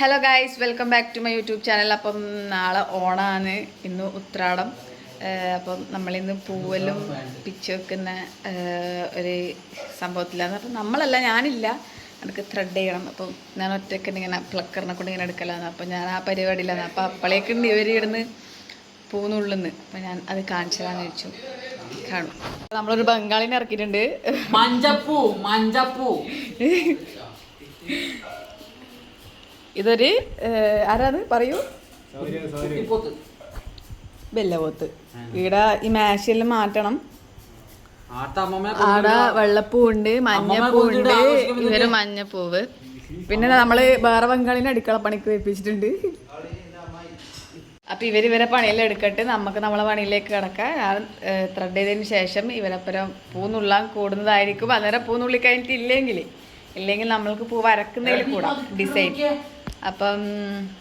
Hello guys, welcome back to my YouTube channel. അപ്പം നാളെ ഓണമാണ്, ഇന്ന് ഉത്രാടം. അപ്പം നമ്മളിന്ന് പൂവെല്ലാം പിച്ച് വെക്കുന്ന ഒരു സംഭവത്തിലാണ്. അപ്പം നമ്മളല്ല, ഞാനില്ല, എനിക്ക് ത്രെഡ് ചെയ്യണം. അപ്പം ഞാൻ ഒറ്റയ്ക്ക് ഇങ്ങനെ പ്ലക്കറിനെ കൊണ്ട് ഇങ്ങനെ എടുക്കലാണ്. അപ്പം ഞാൻ ആ പരിപാടിയിലാണ്. അപ്പം അപ്പോഴേക്കുണ്ട് ഇവർ ഇടുന്ന് പൂന്നുള്ളുന്ന്. അപ്പം ഞാൻ അത് കാണിച്ചതാന്ന് ചോദിച്ചു. കാണും. നമ്മളൊരു ബംഗാളിനെ ഇറക്കിയിട്ടുണ്ട്. മഞ്ചപ്പൂ മഞ്ചപ്പൂ ഇതൊരു ആരാത് പറയൂ, ബെല്ലപോത്ത്. ഇവിടെ ഈ മാഷെല്ലാം മാറ്റണം. ആടെ വെള്ളപ്പൂവുണ്ട്, മഞ്ഞപ്പൂവുണ്ട്, ഇവര് മഞ്ഞപ്പൂവ്. പിന്നെ നമ്മള് വേറെ ബംഗാളിനെ അടുക്കള പണിക്ക് വെപ്പിച്ചിട്ടുണ്ട്. അപ്പൊ ഇവരെ പണിയെല്ലാം എടുക്കട്ടെ, നമുക്ക് നമ്മളെ പണിയിലേക്ക് കിടക്കാം. ഞാൻ ത്രെഡ് ചെയ്തതിന് ശേഷം ഇവരപ്പുറം പൂന്നുള്ളാൻ കൂടുന്നതായിരിക്കും. അന്നേരം പൂന്നുള്ളി ഇല്ലെങ്കിൽ നമ്മൾക്ക് പൂ വരക്കുന്നതിൽ കൂടാം ഡിസൈൻ. അപ്പം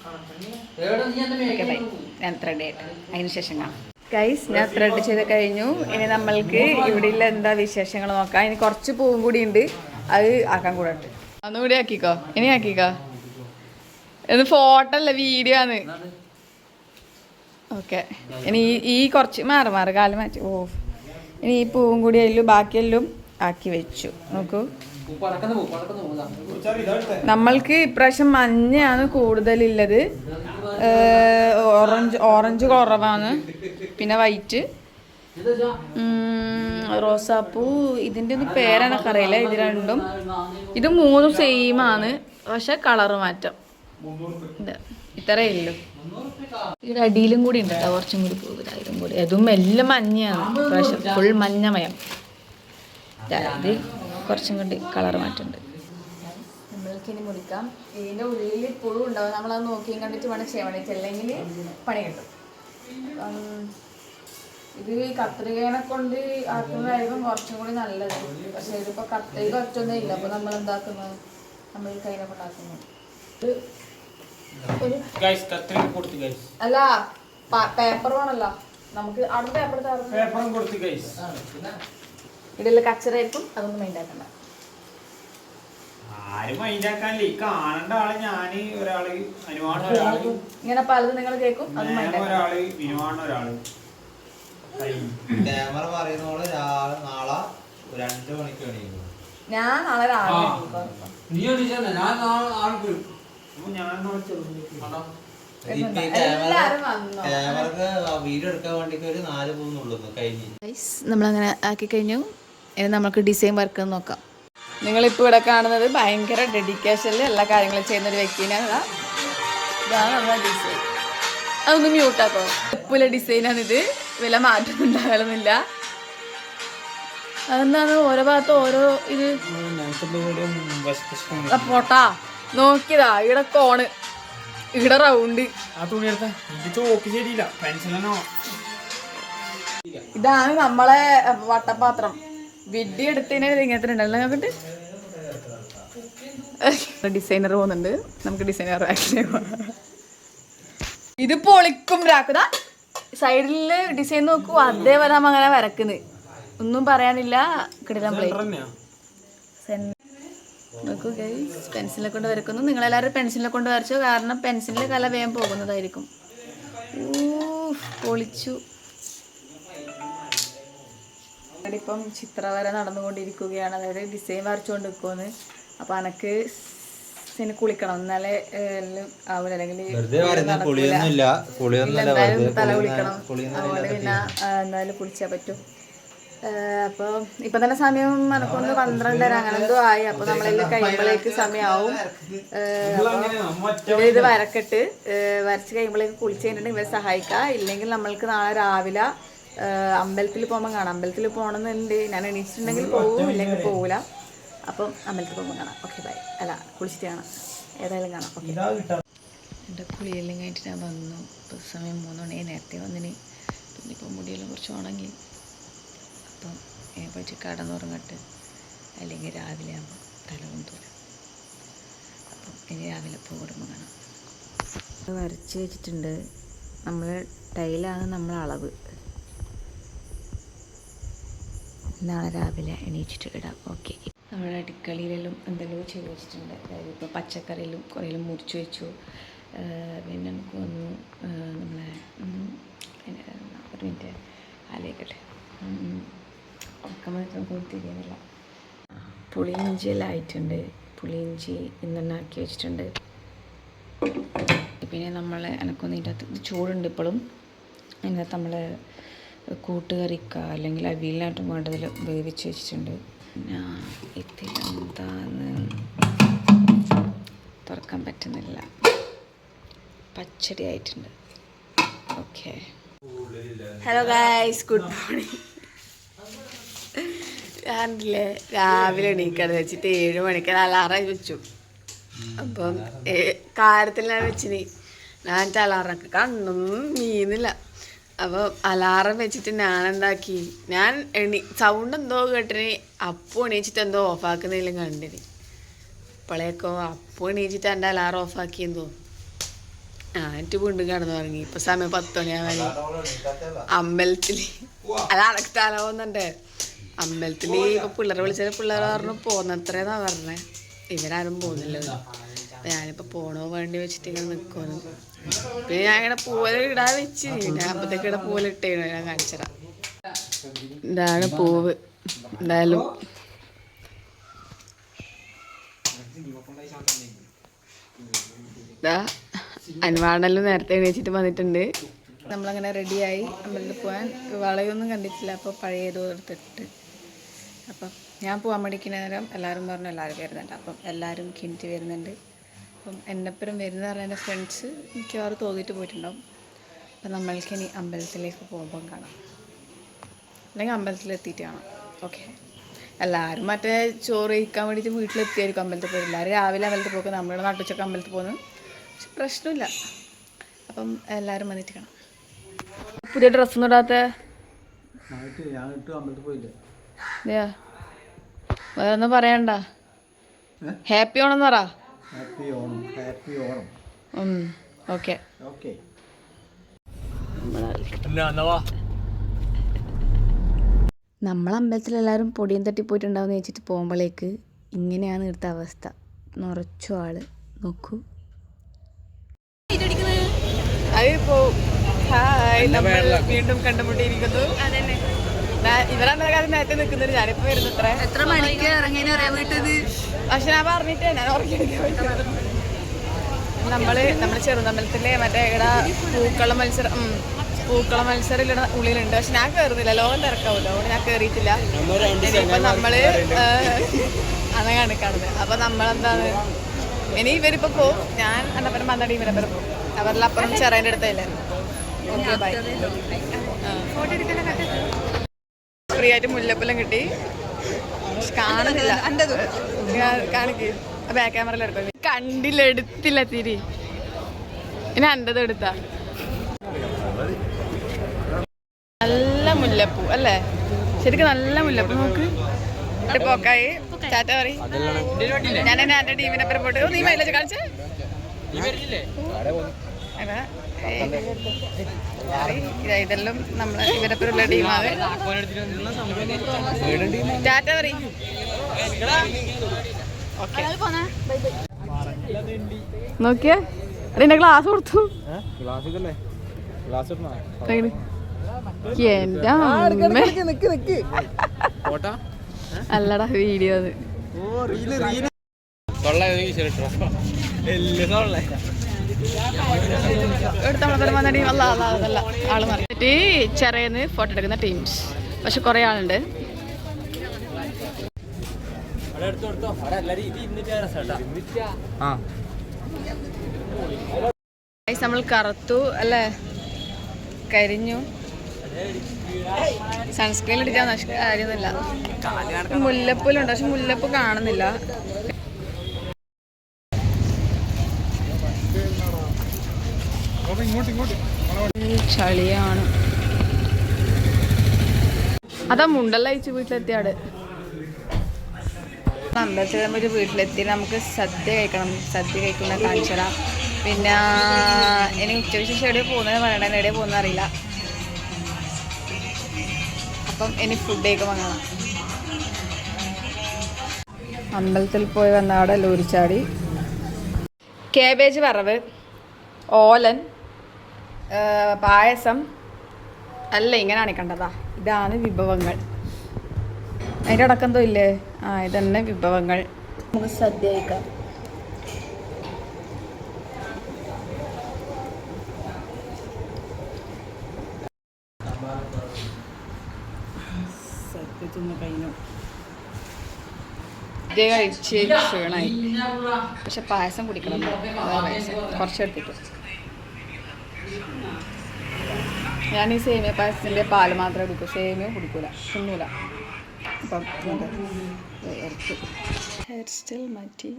ഓക്കെ ബൈ, ഞാൻ ത്രെഡ് ചെയ്യട്ടെ, അതിന് ശേഷം കാണാം. ഗൈസ്, ഞാൻ ത്രെഡ് ചെയ്ത് കഴിഞ്ഞു. ഇനി നമ്മൾക്ക് ഇവിടെയുള്ള എന്താ വിശേഷങ്ങൾ നോക്കാം. ഇനി കുറച്ച് പൂവും കൂടി ഉണ്ട്, അത് ആക്കാൻ കൂടട്ടെ. ഒന്നുകൂടി ആക്കിക്കോ, ഇനി ആക്കിക്കോ. ഇത് ഫോട്ടോ അല്ല, വീഡിയോ ആണ്. ഓക്കെ, ഇനി ഈ കുറച്ച് മാറി കാല് മാറ്റി. ഓ, ഇനി ഈ പൂവും കൂടി അതിലും ബാക്കിയെല്ലാം ആക്കി വെച്ചു. നോക്കൂ, നമ്മൾക്ക് ഇപ്രാവശ്യം മഞ്ഞയാണ് കൂടുതലുള്ളത്, ഓറഞ്ച് കുറവാണ്, പിന്നെ വൈറ്റ്, റോസാപ്പൂ. ഇതിൻ്റെ ഒന്നും പേരെനക്കറിയില്ല. ഇത് രണ്ടും ഇത് മൂന്നും സെയിം ആണ്, പക്ഷെ കളറ് മാറ്റം. ഇത്രയേ ഉള്ളൂ. ഇവിടെ അടിയിലും കൂടി ഉണ്ട്, കുറച്ചും കൂടി പൂവിലും കൂടി. അതും എല്ലാം മഞ്ഞയാണ്, പക്ഷെ ഫുൾ മഞ്ഞമയം. ഇത് കുറച്ചും കൂടി കളർ മാറ്റുണ്ട്. നമ്മൾക്ക് ഇനി മുറിക്കാം. ഇതിൻ്റെ ഉള്ളിൽ പുഴു ഉണ്ടാവും, നമ്മളത് നോക്കിയും കണ്ടിട്ട് വേണം ചെയ്യാൻ, അല്ലെങ്കിൽ പണി കിട്ടും. ഇത് കത്രികേനെ കൊണ്ട് ആക്കുന്നതായിരിക്കും കുറച്ചും കൂടി നല്ലത്. പക്ഷെ ഇതിപ്പോൾ കത്രിക ഒറ്റൊന്നും ഇല്ല. അപ്പോൾ നമ്മൾ എന്താക്കുന്നത്, നമ്മൾ കൈനെ കൊണ്ടാക്കുന്നു. അല്ല, പേപ്പർ വേണല്ലോ നമുക്ക്. അവിടെ പേപ്പർ ഇടയില് കച്ചറായിരിക്കും, അതൊന്നും മൈൻഡാക്കണ്ട. ഇങ്ങനെ പലതും നിങ്ങൾ കേൾക്കും, അത് ഞാൻ നാളെ രാവിലെ നമ്മളങ്ങനെ ആക്കി കഴിഞ്ഞു. ഇനി നമുക്ക് ഡിസൈൻ വർക്ക് നോക്കാം. നിങ്ങളിപ്പോൾ ഇവിടെ കാണുന്നത് ഭയങ്കര ഡെഡിക്കേഷനിൽ എല്ലാ കാര്യങ്ങളും ചെയ്യുന്നൊരു വ്യക്തിനാണ്. ഇതാണ് നമ്മുടെ ഡിസൈൻ. അതൊന്ന് മ്യൂട്ടാക്കോ. എപ്പോഴുള്ള ഡിസൈനാണിത്, വില മാറ്റമുണ്ടാകണമെന്നില്ല. അതെന്താണ് ഓരോ ഭാഗത്തും ഓരോ ഇത് പോട്ടാ നോക്കിയതാ. ഇവിടെ കോണ്, ഇവിടെ റൗണ്ട്. ഇതാണ് നമ്മളെ വട്ടപാത്രം. വിഡ്ഢി എടുത്തതിന് ഇങ്ങനത്തെ ഉണ്ടല്ലോ. നോക്കിട്ട് ഡിസൈനർ പോകുന്നുണ്ട്, നമുക്ക് ഡിസൈനർ. ഇത് പൊളിക്കും രാക്കുതാ. സൈഡില് ഡിസൈൻ നോക്കൂ, അതേപോലെ നമ്മ അങ്ങനെ വരക്കുന്നത്, ഒന്നും പറയാനില്ല. കിടിലം പ്ലേ നോക്കൂ ഗൈസ്. പെൻസിലിനെ കൊണ്ട് വരക്കുന്നു. നിങ്ങളെല്ലാവരും പെൻസിലിനെ കൊണ്ട് വരച്ചു, കാരണം പെൻസിലിൻ്റെ കല വേഗം പോകുന്നതായിരിക്കും. പൊളിച്ചു. ഇപ്പം ചിത്രവര നടന്നുകൊണ്ടിരിക്കുകയാണ്, അതായത് ഡിസൈൻ വരച്ചുകൊണ്ട് നിൽക്കുമെന്ന്. അപ്പം എനക്ക് കുളിക്കണം, എന്നാലേ ആവില്ല, അല്ലെങ്കിൽ എന്തായാലും തല കുളിക്കണം. അതുകൊണ്ട് പിന്നെ എന്തായാലും കുളിച്ചാൽ പറ്റും. അപ്പോൾ ഇപ്പം തന്നെ സമയം മനക്കൊണ്ട് 12:30 അങ്ങനെ എന്തോ ആയി. അപ്പോൾ നമ്മളെല്ലാം കഴിയുമ്പോഴേക്ക് സമയമാവും. അപ്പോൾ ഇത് വരക്കട്ട് വരച്ച് കഴിയുമ്പോഴേക്ക് കുളിച്ച് കഴിഞ്ഞിട്ടുണ്ടെങ്കിൽ ഇവരെ സഹായിക്കുക. ഇല്ലെങ്കിൽ നമ്മൾക്ക് നാളെ രാവിലെ അമ്പലത്തിൽ പോകുമ്പോൾ കാണാം. അമ്പലത്തിൽ പോകണമെന്നുണ്ട്. ഞാൻ എണീച്ചിട്ടുണ്ടെങ്കിൽ പോകും, ഇല്ലെങ്കിൽ പോകില്ല. അപ്പം അമ്പലത്തിൽ പോകുമ്പോൾ കാണാം. Okay bye. അല്ല, കുളിച്ചിട്ട് കാണാം, ഏതായാലും കാണാം. ഓക്കെ, എൻ്റെ കുളിയെല്ലാം കഴിഞ്ഞിട്ട് ഞാൻ വന്നു. ഇപ്പോൾ സമയം 3 മണി, നേരത്തെ വന്നിന്. പിന്നെ ഇപ്പോൾ മുടിയെല്ലാം കുറച്ച് ഉണങ്ങി. അപ്പം പോയിട്ട് കടന്നുറങ്ങട്ടെ, അല്ലെങ്കിൽ രാവിലെ ആകുമ്പോൾ തല കൊണ്ടൂല. അപ്പം ഇനി രാവിലെ പോകുമ്പോൾ കാണാം. വരച്ച് വെച്ചിട്ടുണ്ട്. നമ്മൾ ടൈലാണ് നമ്മളെ അളവ്. നാളെ രാവിലെ എണീച്ചിട്ട് ഇടാം. ഓക്കെ. നമ്മുടെ അടുക്കളയിലെല്ലാം എന്തെല്ലോ ചെയ്ത് വെച്ചിട്ടുണ്ട്. അതായത് ഇപ്പോൾ പച്ചക്കറിയിലും കുറേലും മുറിച്ച് വെച്ചു. പിന്നെ നമുക്ക് വന്നു നമ്മളെ ഒരു മിനിറ്റ് ആലോചിക്കട്ടെ, ഉറക്കം തിരിയുന്നില്ല. പുളിയിഞ്ചിയെല്ലാം ആയിട്ടുണ്ട്. പുളിയിഞ്ചി ഇന്നെണ്ണ ആക്കി വെച്ചിട്ടുണ്ട്. പിന്നെ നമ്മൾ എനക്കൊന്നും ഇതിൻ്റെ അകത്ത് ഇത് ചൂടുണ്ട് ഇപ്പോഴും. അതിനകത്ത് നമ്മൾ കൂട്ടുകറിക്ക അല്ലെങ്കിൽ അവിയലിനായിട്ടും വേണ്ടതിൽ വേവിച്ച് വെച്ചിട്ടുണ്ട്. പിന്നെ ഇതിലെന്താന്ന് തുറക്കാൻ പറ്റുന്നില്ല. പച്ചടി ആയിട്ടുണ്ട്. Okay, hello guys, good morning. ഞാനില്ലേ രാവിലെ എണീക്കാന്ന് വെച്ചിട്ട് 7 മണിക്ക് അലാറം വെച്ചു. അപ്പം കാര്യത്തിൽ ഞാൻ വെച്ചിന്, ഞാൻ അലാറൊക്കെ കണ്ണും മീന്നില്ല. അപ്പോൾ അലാറം വെച്ചിട്ട് ഞാൻ എന്താക്കി, ഞാൻ സൗണ്ട് എന്തോ കേട്ടിന്. അപ്പോൾ എണീച്ചിട്ട് എന്തോ ഓഫാക്കുന്നില്ല കണ്ടിന്. ഇപ്പോഴേക്കോ അപ്പോൾ എണീച്ചിട്ട് എൻ്റെ അലാറം ഓഫാക്കിയെന്തോ എന്നിട്ട് വീണ്ടും കിടന്നു തുടങ്ങി. ഇപ്പം സമയം 10 മണിയാവാൻ. അമ്പലത്തിൽ അലാറൊക്കെ തല പോകുന്നുണ്ട്. അമ്പലത്തിൽ ഇപ്പോൾ പിള്ളേരെ വിളിച്ചാൽ പിള്ളേർ പറഞ്ഞു പോകുന്നത്രേന്നാ പറഞ്ഞേ. ഇവരാരും പോകുന്നില്ല. ഞാനിപ്പോൾ പോണോ വേണ്ടി വെച്ചിട്ട് ഇങ്ങനെ നിൽക്കുമെന്ന്. പിന്നെ ഞാൻ ഇങ്ങനെ പൂവൽ ഇടാൻ വെച്ച് ഞാൻ അപ്പത്തേക്ക് ഇവിടെ പൂവലിട്ടേനു. ഞാൻ കാണിച്ചുതരാം. ഇതാണ് പൂവ്. എന്തായാലും ഇതാ അനുവാണെല്ലാം നേരത്തെ എണീച്ചിട്ട് വന്നിട്ടുണ്ട്. നമ്മളങ്ങനെ റെഡിയായി അമ്പലത്തിൽ പോകാൻ. വളയൊന്നും കണ്ടിട്ടില്ല, അപ്പോൾ പഴയതോ എടുത്തിട്ട്. അപ്പം ഞാൻ പോകാൻ വേണ്ടിക്കുന്ന നേരം എല്ലാവരും പറഞ്ഞു എല്ലാവരും വരുന്നുണ്ട്. അപ്പം എല്ലാവരും കിണിറ്റ് വരുന്നുണ്ട്. അപ്പം എന്നെപ്പുറം വരുന്ന പറഞ്ഞ എൻ്റെ ഫ്രണ്ട്സ് മിക്കവാറും തോന്നിയിട്ട് പോയിട്ടുണ്ടാവും. അപ്പം നമ്മൾക്കിനി അമ്പലത്തിലേക്ക് പോകുമ്പം കാണാം, അല്ലെങ്കിൽ അമ്പലത്തിലെത്തിയിട്ട് കാണാം. ഓക്കെ, എല്ലാവരും മറ്റേ ചോറ് കഴിക്കാൻ വേണ്ടിയിട്ട് വീട്ടിലെത്തിയായിരിക്കും അമ്പലത്തിൽ പോയി. എല്ലാവരും രാവിലെ അമ്പലത്തിൽ പോകും. നമ്മളുടെ നാട്ടുച്ചൊക്കെ അമ്പലത്തിൽ പോകുന്നു. പക്ഷെ പ്രശ്നമില്ല. അപ്പം എല്ലാവരും വന്നിട്ട് കാണാം. പുതിയ ഡ്രസ്സൊന്നും ഇടാത്ത വേറെ ഒന്നും പറയണ്ട. ഹാപ്പി ഓണം പറ. ഓക്കെ, നമ്മളമ്പലത്തിലെല്ലാവരും പൊടിയും തട്ടി പോയിട്ടുണ്ടാവും വെച്ചിട്ട് പോകുമ്പോഴേക്ക് ഇങ്ങനെയാണ് ഇവിടുത്തെ അവസ്ഥ. നിറച്ചു ആള് നോക്കൂ. അതിപ്പോ വീണ്ടും കണ്ടുമുട്ടിയിരിക്കുന്നു. ഇവരന്ന കാര്യം നേരത്തെ നിൽക്കുന്നത്. ഞാനിപ്പോ വരുന്നത്ര എത്ര മണിക്ക് ഇറങ്ങിയെന്ന് പറയാൻ വീട്ടിൽ. പക്ഷെ ഞാൻ പറഞ്ഞിട്ടേ ഞാൻ ഉറങ്ങിയെടുക്കാൻ. നമ്മള് ചെറുതമ്പലത്തിലെ മറ്റേ ഇവിടെ പൂക്കള മത്സരം ഇവിടെ ഉള്ളിലുണ്ട്. പക്ഷെ ഞാൻ കയറുന്നില്ല, ലോകം തിരക്കാവൂല്ലോ, അതുകൊണ്ട് ഞാൻ കയറിയിട്ടില്ല. ഇനിയിപ്പൊ നമ്മള് അതാണ് കാണുന്നത്. അപ്പൊ നമ്മളെന്താണ് ഇനി ഇവരിപ്പോ പോവും. ഞാൻ എന്നപ്പുറം പന്തടി ഇവരപ്പുറം പോകും. അവരുടെ അപ്പുറം ചെറേൻ്റെ അടുത്തല്ലേ. Okay, by. ഫ്രീ ആയിട്ട് മുല്ലപ്പെല്ലാം കിട്ടി. കാണുന്നില്ല, കാണിക്ക്. ബാക്ക് ക്യാമറയിൽ എടുക്കും. കണ്ടില്ല, എടുത്തില്ല തിരി. ഇനി അൻ്റെത് എടുത്താ. നല്ല മുല്ലപ്പൂ അല്ലേ, ശരിക്കും നല്ല മുല്ലപ്പൂ. നോക്ക് പോക്കായി. ടാറ്റ പറ. ഞാൻ എൻ്റെ ടീമിനെ പോയിട്ട് നീ മൈലേജ് കാണിച്ചേ. ഇതെല്ലാം നമ്മളെ ഇവരെപ്പുള്ള ടീമാണ്. ടാറ്റ പറ. ഓക്കെ, നോക്കിയേ അതിന്റെ ഗ്ലാസ് കൊടുത്തു. അല്ലടാ വീഡിയോ അത്. ആള് മാറിയിട്ട് ചെറിയെന്ന് ഫോട്ടോ എടുക്കുന്ന ടീംസ്. പക്ഷെ കുറെ ആളുണ്ട്. നമ്മൾ കറുത്തു അല്ലേ, കരിഞ്ഞു. സൺസ്ക്രീൻ ഇടിക്കാൻ കാര്യമൊന്നുമില്ല. മുല്ലപ്പൂലുണ്ട്, പക്ഷെ മുല്ലപ്പൂ കാണുന്നില്ല. ചളിയാണ്. അതാ മുണ്ടെല്ലാം അയച്ചു വീട്ടിലെത്തിയാട്. അമ്പലത്തിൽ ഒരു വീട്ടിലെത്തി നമുക്ക് സദ്യ കഴിക്കണം. സദ്യ കഴിക്കുന്ന കാണിച്ചടാ. പിന്നെ ഇനി ഉച്ചയ്ക്ക് ശേഷം എവിടെയോ പോകുന്നത് പറയണേ, എവിടെയോ പോകുന്നത് അറിയില്ല. അപ്പം ഇനി ഫുഡ് കഴിക്കാൻ വാങ്ങണം. അമ്പലത്തിൽ പോയി വന്ന അവിടെ ലൂരിച്ചാടി. കേബേജ് വറവ്, ഓലൻ, പായസം അല്ല ഇങ്ങനെയാണ് കണ്ടതാ. ഇതാണ് വിഭവങ്ങൾ. അതിൻ്റെ അടക്കന്തോ ഇല്ലേ? ഇതന്നെ വിഭവങ്ങൾ. നമുക്ക് സദ്യ കഴിക്കാം. സദ്യ തിന്ന് കഴിഞ്ഞു. സദ്യ കഴിച്ച് ക്ഷീണമായി. പക്ഷെ പായസം കുടിക്കണം. കുറച്ചെടുത്തിട്ട് ഞാൻ ഈ സേമിയ പായസത്തിൻ്റെ പാല് മാത്രമേ കുടിക്കൂ. സേമിയ കുടിക്കൂല, തിന്നൂല. അപ്പം ഹെയർ സ്റ്റൈൽ മാറ്റി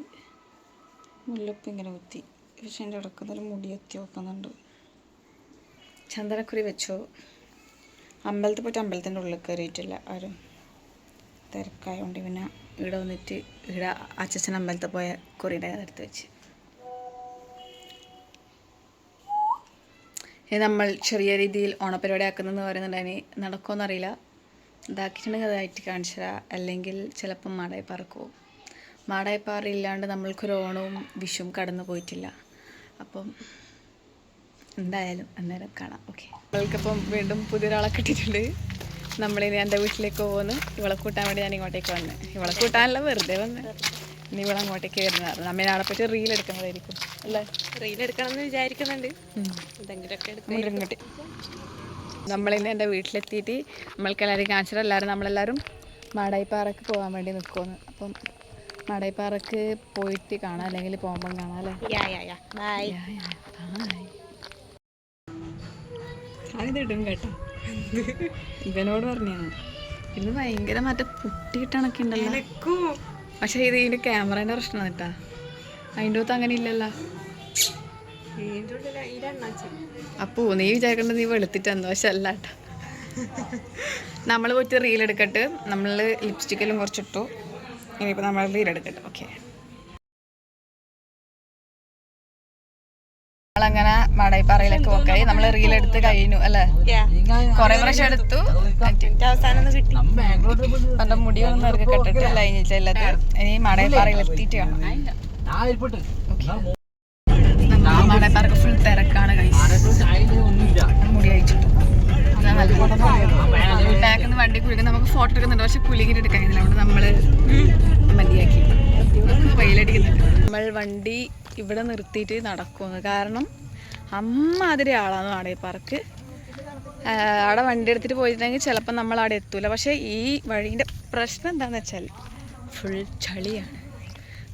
മുല്ലപ്പ് ഇങ്ങനെ കുത്തി. പക്ഷെ എൻ്റെ ഇടക്കുന്നൊരു മുടി എത്തി നോക്കുന്നുണ്ട്. ചന്ദനക്കുറി വെച്ചോ. അമ്പലത്തിൽ പോയിട്ട് അമ്പലത്തിൻ്റെ ഉള്ളിൽ കയറിയിട്ടില്ല ആരും. തിരക്കായതുകൊണ്ട് പിന്നെ ഇവിടെ വന്നിട്ട് ഇവിടെ അച്ഛൻ അമ്പലത്തിൽ പോയ കുറിയുടെ എടുത്ത് വെച്ച്. നമ്മൾ ചെറിയ രീതിയിൽ ഓണപ്പരിപാടി ആക്കുന്നതെന്ന് പറയുന്നുണ്ടെങ്കിൽ നടക്കുമെന്നറിയില്ല. ഇതാക്കിയിട്ടുണ്ടെങ്കിൽ അതായിട്ട് കാണിച്ചു തരാം. അല്ലെങ്കിൽ ചിലപ്പം മാടായിപ്പാറക്ക് മാടായിപ്പാറയില്ലാണ്ട് നമ്മൾക്കൊരു ഓണവും വിഷുവും കടന്നു പോയിട്ടില്ല. അപ്പം എന്തായാലും അന്നേരം കാണാം. ഓക്കെ, നമ്മൾക്കിപ്പം വീണ്ടും പുതിയൊരാളെ കിട്ടിയിട്ടുണ്ട്. നമ്മളിനി എൻ്റെ വീട്ടിലേക്ക് പോകുന്നു. ഇവളെ കൂട്ടാൻ വേണ്ടി ഞാൻ ഇങ്ങോട്ടേക്ക് വന്ന്. ഇവളെ കൂട്ടാനല്ല, വെറുതെ വന്ന്. ഇനി ഇവളെ അങ്ങോട്ടേക്ക് വരുന്നത് നമ്മൾ നാളെ പോയിട്ട് റീൽ എടുക്കുന്നതായിരിക്കും അല്ലേ? റീൽ എടുക്കണം എന്ന് വിചാരിക്കുന്നുണ്ട്. ഇങ്ങോട്ട് നമ്മളിന്ന് എൻ്റെ വീട്ടിലെത്തിയിട്ട് നമ്മൾക്കെല്ലാവരും കാണിച്ചിട്ട് നമ്മളെല്ലാവരും മാടായിപ്പാറക്ക് പോകാൻ വേണ്ടി നിൽക്കുമെന്ന്. അപ്പം മാടായിപ്പാറക്ക് പോയിട്ട് കാണാം, അല്ലെങ്കിൽ പോകുമ്പം കാണാം അല്ലേ? ഞാനിത് ഇടും കേട്ടോ. ഇവനോട് പറഞ്ഞാണ് ഇന്ന് ഭയങ്കര മറ്റേ പുട്ടിയിട്ടണൊക്കെ ഉണ്ടല്ലോ. പക്ഷെ ഇത് ഇതിൻ്റെ ക്യാമറേൻ്റെ പ്രശ്നമാണ് കേട്ടാ. അതിൻ്റെ അകത്ത് അങ്ങനെ ഇല്ലല്ലോ. അപ്പോ നീ വിചാരിക്കേണ്ടത് നീ വെളുത്തിട്ടെന്തോ, പക്ഷെ അല്ല കേട്ടോ. നമ്മൾ പോയിട്ട് റീൽ എടുക്കട്ടെ. നമ്മൾ ലിപ്സ്റ്റിക്കെല്ലാം കുറച്ചിട്ടു. ഇനിയിപ്പോൾ നമ്മൾ റീൽ എടുക്കട്ടെ. ഓക്കെ, നമ്മളങ്ങനെ മാടായിപ്പാറയിലേക്ക് പോക്കായി. നമ്മൾ റീൽ എടുത്ത് കഴിഞ്ഞു അല്ലേ? കുറെ പ്രാവശ്യം എടുത്തു. അവസാനം കിട്ടി. എൻ്റെ മുടിയൊന്നും ഇറക്കി കെട്ടിട്ട് കഴിഞ്ഞില്ലത്. ഇനി മാടായിപ്പാറയിൽ എത്തിയിട്ട് കാണാം. മാടായിപ്പാറക്ക് ഫുൾ തിരക്കാണ്. മുടി കഴിച്ചിട്ടു ബാക്കിൽ നിന്ന് വണ്ടി കുലുക്കി നമുക്ക് ഫോട്ടോ എടുക്കുന്നുണ്ട്. പക്ഷെ കുലുങ്ങിട്ട് എടുക്കാൻ കഴിയില്ല. അവിടെ നമ്മൾ മതിയാക്കി വെയിലടിക്കുന്നുണ്ട്. നമ്മൾ വണ്ടി ഇവിടെ നിർത്തിയിട്ട് നടക്കുന്നു. കാരണം അമ്മാതിരി ആളാണ് മാടായിപ്പാറക്ക്. അവിടെ വണ്ടി എടുത്തിട്ട് പോയിട്ടുണ്ടെങ്കിൽ ചിലപ്പോൾ നമ്മൾ അവിടെ എത്തൂല. പക്ഷേ ഈ വഴീൻ്റെ പ്രശ്നം എന്താണെന്ന് വെച്ചാൽ ഫുൾ ചളിയാണ്.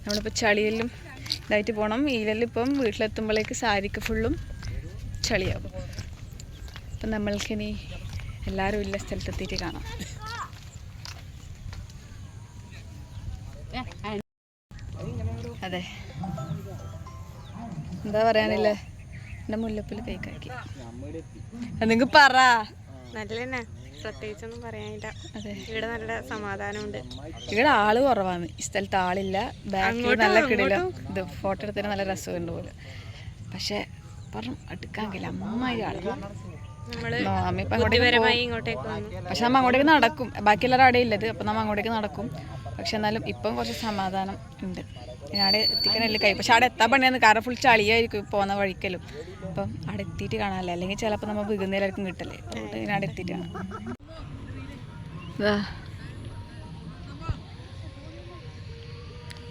നമ്മളിപ്പോൾ ചളിയെല്ലാം ഇതായിട്ട് പോകണം. ഈലെല്ലാം ഇപ്പം വീട്ടിലെത്തുമ്പോഴേക്ക് സാരിക്ക് ഫുള്ളും ചളിയാകും. അപ്പം നമ്മൾക്കിനി എല്ലാവരും ഇല്ല സ്ഥലത്തെത്തിയിട്ട് കാണാം. അതെ, എന്താ പറയാനില്ലേ? എൻ്റെ മുല്ലപ്പിൽ കൈക്കാക്കി. നിങ്ങൾ പറ. നല്ലതന്നെ, പ്രത്യേകിച്ചൊന്നും പറയാനില്ല. അതെ, ഇവിടെ നല്ല സമാധാനമുണ്ട്. ഇവിടെ ആള് കുറവാണ്. ഈ സ്ഥലത്ത് ആളില്ല. ബാക്കിൽ നല്ല കിടിലം ഇത് ഫോട്ടോ എടുത്തതിന് നല്ല രസമുണ്ട് പോലെ. പക്ഷെ പറഞ്ഞു അടുക്കാൻ കഴിയില്ല. അമ്മായി ആള്. പക്ഷെ നമ്മ അങ്ങോട്ടേക്ക് നടക്കും. ബാക്കിയെല്ലാവരും അവിടെ ഇല്ലത്. അപ്പം നമ്മൾ അങ്ങോട്ടേക്ക് നടക്കും. പക്ഷെ എന്നാലും ഇപ്പം കുറച്ച് സമാധാനം ഉണ്ട്. അവിടെ എത്തിക്കാനല്ലേ കഴിയും. പക്ഷെ അവിടെ എത്താൻ പണിയാണ്. കാരണം ഫുൾ ചളിയായിരിക്കും പോകുന്ന വഴിക്കലും. അപ്പം അവിടെ എത്തിയിട്ട് കാണാമല്ലേ. അല്ലെങ്കിൽ ചിലപ്പോൾ നമ്മൾ വികുന്നേലായിരിക്കും കിട്ടല്ലേ. അതുകൊണ്ട് ഞാൻ അവിടെ എത്തിയിട്ട് കാണാം.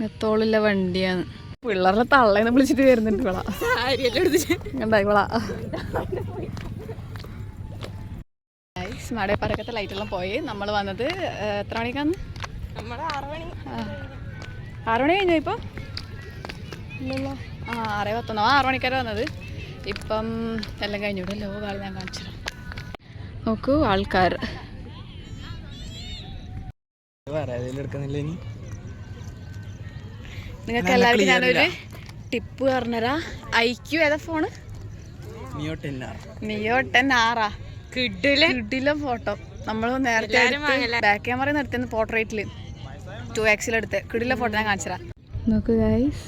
മെത്തോളില്ല വണ്ടിയാണ്. പിള്ളേരുടെ തള്ളേന്ന് വിളിച്ചിട്ട് വരുന്നുണ്ട്. ഇവളാ കണ്ടാ ഇവളാ. മാടായിപ്പാറക്കത്തെ ലൈറ്റെല്ലാം പോയി. നമ്മൾ വന്നത് എത്ര മണിക്കാന്ന്? 6 മണി കഴിഞ്ഞോ ഇപ്പോൾ? ഇല്ലല്ലോ. 6:10. 6 മണിക്കാരെ വന്നത്. ഇപ്പം എല്ലാം കഴിഞ്ഞൂടെ. ലോകാൾ ഞാൻ കാണിച്ചു നോക്കൂ. ആൾക്കാർ നിങ്ങൾക്ക് എല്ലാവർക്കും ഞാനൊരു ടിപ്പ് പറഞ്ഞുതരാ. ഐക്യു ഏതാ ഫോണ്? നിയോ 10R. കിഡിലെ ഫോട്ടോ. നമ്മൾ നേരത്തെ ബാക്ക് ക്യാമറ നിർത്തിയെന്ന് പോർട്രേറ്റിൽ 2x എടുത്ത് കിടിലെ ഫോട്ടോ ഞാൻ കാണിച്ചുതരാം. നോക്കൂ ഗൈസ്,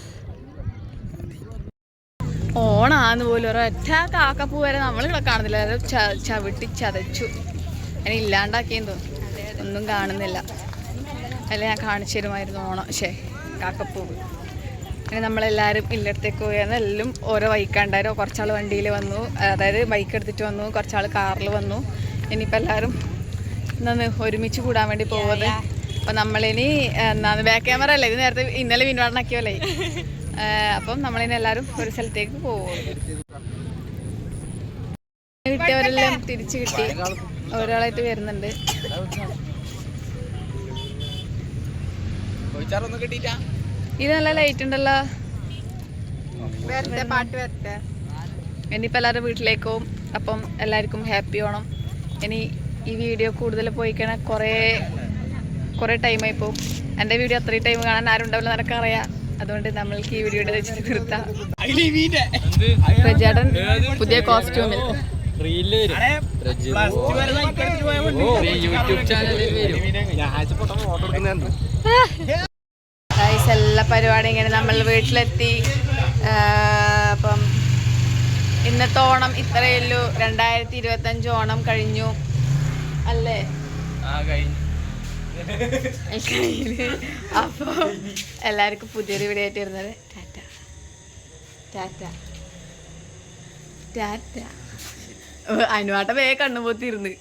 ഓണാന്ന് പോലും ഒരൊറ്റ കാക്കപ്പൂ വരെ നമ്മൾ ഇവിടെ കാണുന്നില്ല. ചവിട്ടി ചതച്ചു. അതിനെ ഇല്ലാണ്ടാക്കിയെന്ന് തോന്നുന്നു. ഒന്നും കാണുന്നില്ല. അല്ല ഞാൻ കാണിച്ചു തരുമായിരുന്നു ഓണം. കാക്കപ്പൂവ്. പിന്നെ നമ്മളെല്ലാവരും ഇല്ലടത്തേക്ക് പോയാൽ എല്ലാം ഓരോ ബൈക്കുണ്ടായിരുന്നു. കുറച്ചാൾ വണ്ടിയിൽ വന്നു, അതായത് ബൈക്ക് എടുത്തിട്ട് വന്നു, കുറച്ചാൾ കാറിൽ വന്നു. ഇനിയിപ്പോൾ എല്ലാവരും ഇന്ന് ഒരുമിച്ച് കൂടാൻ വേണ്ടി പോകുന്നത്. അപ്പം നമ്മളിനി എന്താണ് ബാക്ക് ക്യാമറ അല്ലേ, ഇത് നേരത്തെ ഇന്നലെ വിൻവാറിനാക്കിയല്ലേ. അപ്പം നമ്മളിനി എല്ലാവരും ഒരു സ്ഥലത്തേക്ക് പോകും. കിട്ടിയവരെല്ലാം തിരിച്ചു കിട്ടി, ഒരാളായിട്ട് വരുന്നുണ്ട്. ഇത് നല്ല ലൈറ്റ് ഉണ്ടല്ലോ. പാട്ട് വരട്ടെ. ഇനിയിപ്പോൾ എല്ലാവരും വീട്ടിലേക്ക് പോകും. അപ്പം എല്ലാവർക്കും ഹാപ്പി ഓണം. ഇനി ഈ വീഡിയോ കൂടുതൽ പോയി കഴിഞ്ഞാൽ കുറേ ടൈമായി പോകും. എൻ്റെ വീഡിയോ അത്രയും ടൈം കാണാൻ ആരും ഉണ്ടാവില്ല, നിനക്കറിയാം. അതുകൊണ്ട് നമ്മൾക്ക് ഈ വീഡിയോ വെച്ചിട്ട് നിർത്താം. പ്രജേട്ടൻ പുതിയ കോസ്റ്റ്യൂമിൽ എല്ലാ പരിപാടി ഇങ്ങനെ നമ്മൾ വീട്ടിലെത്തി. അപ്പം ഇന്നത്തെ ഓണം ഇത്രയേ ഉള്ളൂ. 2025 ഓണം കഴിഞ്ഞു അല്ലേ? അപ്പോൾ എല്ലാവർക്കും പുതിയൊരു വീഡിയോ ആയിട്ട് വരുന്നത്. ടാറ്റ ടാറ്റ ടാറ്റ. അനുവാട്ട വേഗം കണ്ണുപോത്തിരുന്ന്